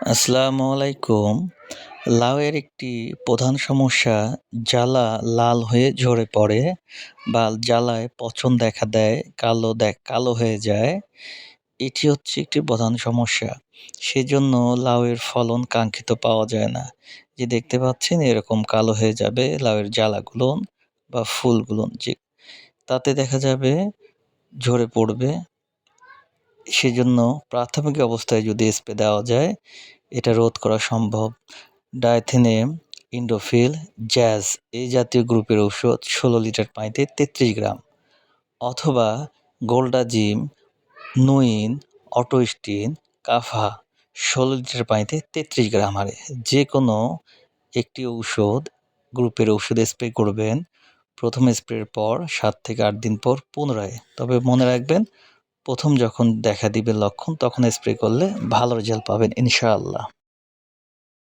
আসসালামু আলাইকুম। লাউয়ের একটি প্রধান সমস্যা জ্বালা লাল হয়ে ঝরে পড়ে বা জ্বালায় পচন দেখা দেয়, কালো হয়ে যায়। এটি হচ্ছে একটি প্রধান সমস্যা। সেজন্য লাউয়ের ফলন কাঙ্ক্ষিত পাওয়া যায় না। যে দেখতে পাচ্ছেন এরকম কালো হয়ে যাবে লাউয়ের জ্বালাগুলো বা ফুলগুলো তাতে দেখা যাবে ঝরে পড়বে। সেজন্য প্রাথমিক অবস্থায় যদি স্প্রে দেওয়া যায় এটা রোধ করা সম্ভব। ডাইথেনেম, ইন্ডোফিল, জ্যাজ এই জাতীয় গ্রুপের ঔষধ ১৬ লিটার পানিতে ৩৩ গ্রাম অথবা গোল্ডাজিম, নুইন, অটোস্টিন, কাফা ১৬ লিটার পানিতে ৩৩ গ্রাম হারে যে কোনো একটি গ্রুপের ঔষধ স্প্রে করবেন। প্রথম স্প্রের পর ৭ থেকে ৮ দিন পর পুনরায়। তবে মনে রাখবেন প্রথম যখন দেখা দিবে লক্ষণ তখন স্প্রে করলে ভালো রেজাল্ট পাবেন ইনশাআল্লাহ।